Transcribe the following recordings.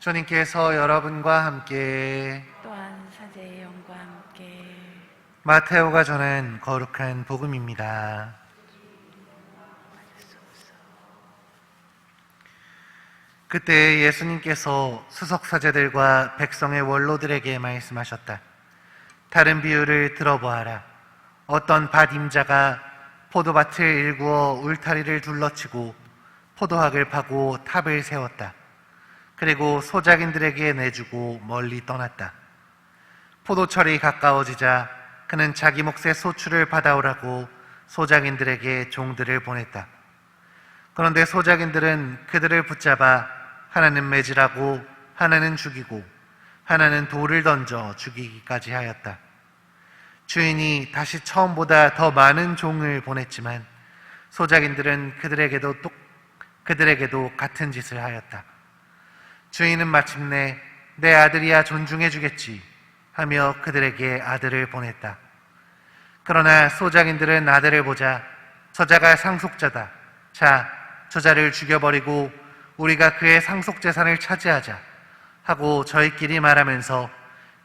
주님께서 여러분과 함께 또한 사제의 영과 함께 마테오가 전한 거룩한 복음입니다. 그때 예수님께서 수석사제들과 백성의 원로들에게 말씀하셨다. 다른 비유를 들어보아라. 어떤 밭임자가 포도밭을 일구어 울타리를 둘러치고 포도학을 파고 탑을 세웠다. 그리고 소작인들에게 내주고 멀리 떠났다. 포도철이 가까워지자 그는 자기 몫의 소출을 받아오라고 소작인들에게 종들을 보냈다. 그런데 소작인들은 그들을 붙잡아 하나는 매질하고 하나는 죽이고 하나는 돌을 던져 죽이기까지 하였다. 주인이 다시 처음보다 더 많은 종을 보냈지만 소작인들은 그들에게도 같은 짓을 하였다. 주인은 마침내 내 아들이야 존중해 주겠지 하며 그들에게 아들을 보냈다. 그러나 소작인들은 아들을 보자 저자가 상속자다. 자, 저자를 죽여버리고 우리가 그의 상속재산을 차지하자 하고 저희끼리 말하면서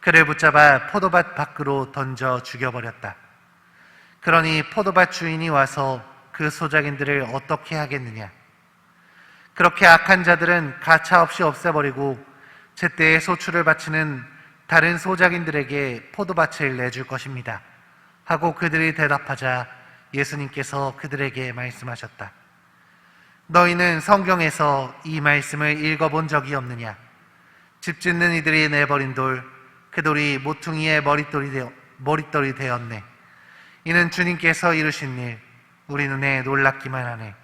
그를 붙잡아 포도밭 밖으로 던져 죽여버렸다. 그러니 포도밭 주인이 와서 그 소작인들을 어떻게 하겠느냐? 그렇게 악한 자들은 가차없이 없애버리고 제때에 소출을 바치는 다른 소작인들에게 포도밭을 내줄 것입니다 하고 그들이 대답하자 예수님께서 그들에게 말씀하셨다. 너희는 성경에서 이 말씀을 읽어본 적이 없느냐? 집 짓는 이들이 내버린 돌, 그 돌이 모퉁이의 머릿돌이 되었네. 이는 주님께서 이루신 일, 우리 눈에 놀랍기만 하네.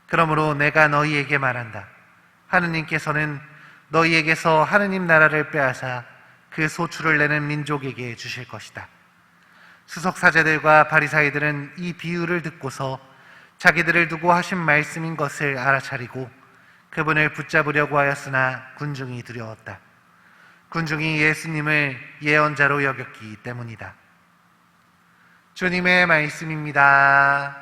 그러므로 내가 너희에게 말한다. 하느님께서는 너희에게서 하느님 나라를 빼앗아 그 소출을 내는 민족에게 주실 것이다. 수석사제들과 바리사이들은 이 비유를 듣고서 자기들을 두고 하신 말씀인 것을 알아차리고 그분을 붙잡으려고 하였으나 군중이 두려웠다. 군중이 예수님을 예언자로 여겼기 때문이다. 주님의 말씀입니다.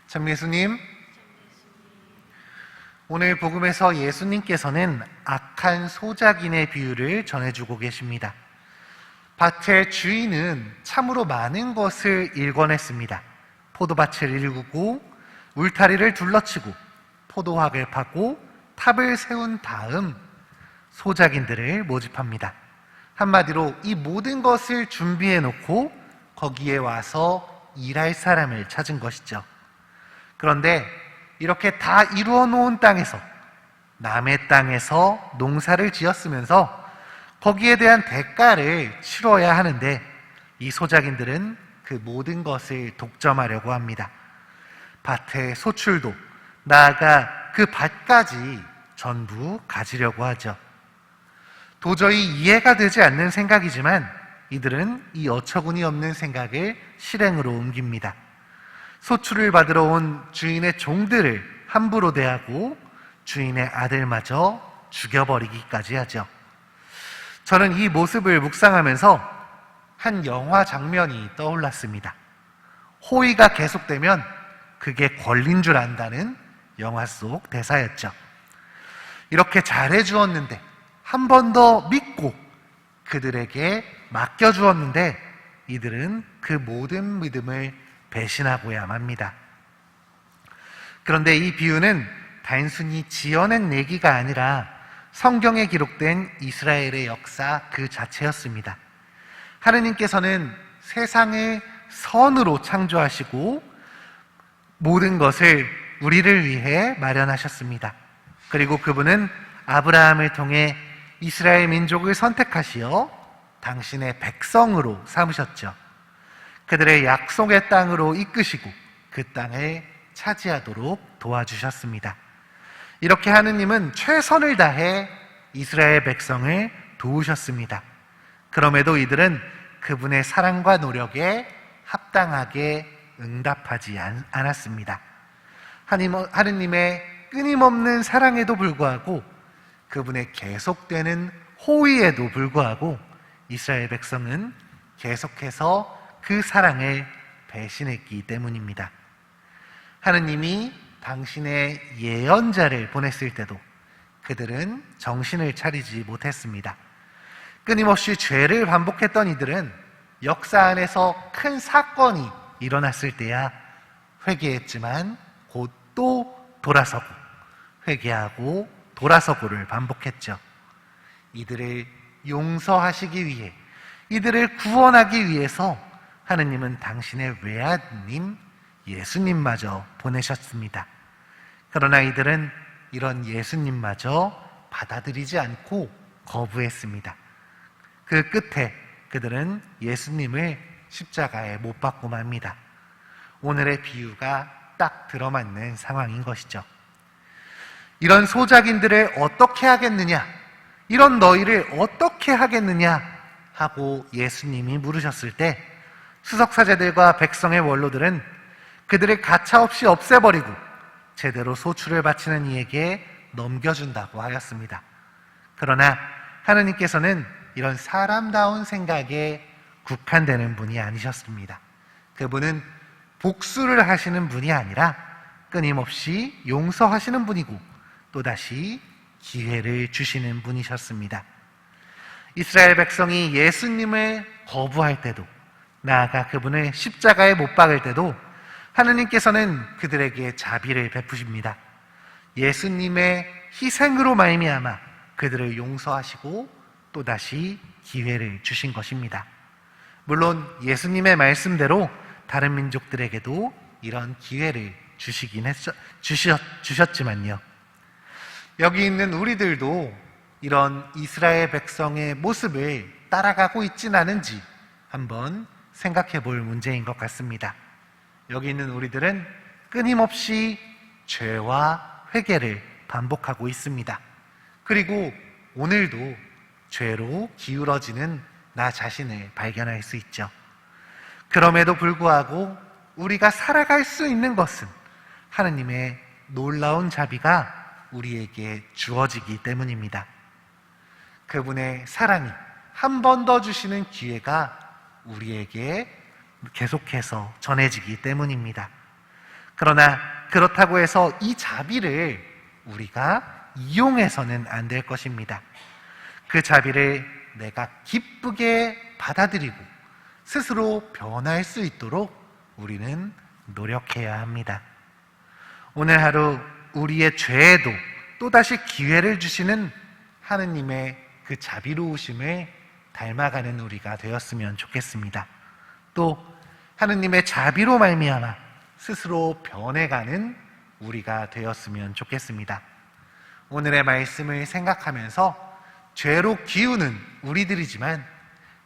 참 예수님, 오늘 복음에서 예수님께서는 악한 소작인의 비유를 전해주고 계십니다. 밭의 주인은 참으로 많은 것을 일궈냈습니다. 포도밭을 일구고 울타리를 둘러치고 포도학을 파고 탑을 세운 다음 소작인들을 모집합니다. 한마디로 이 모든 것을 준비해 놓고 거기에 와서 일할 사람을 찾은 것이죠. 그런데 이렇게 다 이루어 놓은 땅에서, 남의 땅에서 농사를 지었으면서 거기에 대한 대가를 치러야 하는데 이 소작인들은 그 모든 것을 독점하려고 합니다. 밭의 소출도, 나아가 그 밭까지 전부 가지려고 하죠. 도저히 이해가 되지 않는 생각이지만 이들은 이 어처구니 없는 생각을 실행으로 옮깁니다. 소출을 받으러 온 주인의 종들을 함부로 대하고 주인의 아들마저 죽여버리기까지 하죠. 저는 이 모습을 묵상하면서 한 영화 장면이 떠올랐습니다. 호의가 계속되면 그게 권리인 줄 안다는 영화 속 대사였죠. 이렇게 잘해주었는데 한 번 더 믿고 그들에게 맡겨주었는데 이들은 그 모든 믿음을 배신하고야 맙니다. 그런데 이 비유는 단순히 지어낸 얘기가 아니라 성경에 기록된 이스라엘의 역사 그 자체였습니다. 하느님께서는 세상을 선으로 창조하시고 모든 것을 우리를 위해 마련하셨습니다. 그리고 그분은 아브라함을 통해 이스라엘 민족을 선택하시어 당신의 백성으로 삼으셨죠. 그들의 약속의 땅으로 이끄시고 그 땅을 차지하도록 도와주셨습니다. 이렇게 하느님은 최선을 다해 이스라엘 백성을 도우셨습니다. 그럼에도 이들은 그분의 사랑과 노력에 합당하게 응답하지 않았습니다. 하느님의 끊임없는 사랑에도 불구하고 그분의 계속되는 호의에도 불구하고 이스라엘 백성은 계속해서 그 사랑을 배신했기 때문입니다. 하느님이 당신의 예언자를 보냈을 때도 그들은 정신을 차리지 못했습니다. 끊임없이 죄를 반복했던 이들은 역사 안에서 큰 사건이 일어났을 때야 회개했지만 곧 또 돌아서고 회개하고 돌아서고를 반복했죠. 이들을 용서하시기 위해, 이들을 구원하기 위해서 하느님은 당신의 외아드님 예수님마저 보내셨습니다. 그러나 이들은 이런 예수님마저 받아들이지 않고 거부했습니다. 그 끝에 그들은 예수님을 십자가에 못 박고 맙니다. 오늘의 비유가 딱 들어맞는 상황인 것이죠. 이런 소작인들을 어떻게 하겠느냐, 이런 너희를 어떻게 하겠느냐 하고 예수님이 물으셨을 때 수석사제들과 백성의 원로들은 그들을 가차없이 없애버리고 제대로 소출을 바치는 이에게 넘겨준다고 하였습니다. 그러나 하느님께서는 이런 사람다운 생각에 국한되는 분이 아니셨습니다. 그분은 복수를 하시는 분이 아니라 끊임없이 용서하시는 분이고 또다시 기회를 주시는 분이셨습니다. 이스라엘 백성이 예수님을 거부할 때도, 나아가 그분을 십자가에 못 박을 때도 하느님께서는 그들에게 자비를 베푸십니다. 예수님의 희생으로 말미암아 그들을 용서하시고 또다시 기회를 주신 것입니다. 물론 예수님의 말씀대로 다른 민족들에게도 이런 기회를 주셨지만요. 여기 있는 우리들도 이런 이스라엘 백성의 모습을 따라가고 있진 않은지 한번 생각해 볼 문제인 것 같습니다. 여기 있는 우리들은 끊임없이 죄와 회개를 반복하고 있습니다. 그리고 오늘도 죄로 기울어지는 나 자신을 발견할 수 있죠. 그럼에도 불구하고 우리가 살아갈 수 있는 것은 하느님의 놀라운 자비가 우리에게 주어지기 때문입니다. 그분의 사랑이 한 번 더 주시는 기회가 우리에게 계속해서 전해지기 때문입니다. 그러나 그렇다고 해서 이 자비를 우리가 이용해서는 안 될 것입니다. 그 자비를 내가 기쁘게 받아들이고 스스로 변할 수 있도록 우리는 노력해야 합니다. 오늘 하루 우리의 죄에도 또다시 기회를 주시는 하느님의 그 자비로우심을 닮아가는 우리가 되었으면 좋겠습니다. 또 하느님의 자비로 말미암아 스스로 변해가는 우리가 되었으면 좋겠습니다. 오늘의 말씀을 생각하면서 죄로 기우는 우리들이지만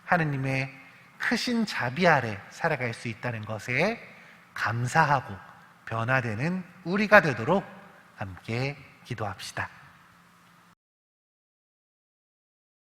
하느님의 크신 자비 아래 살아갈 수 있다는 것에 감사하고 변화되는 우리가 되도록 함께 기도합시다.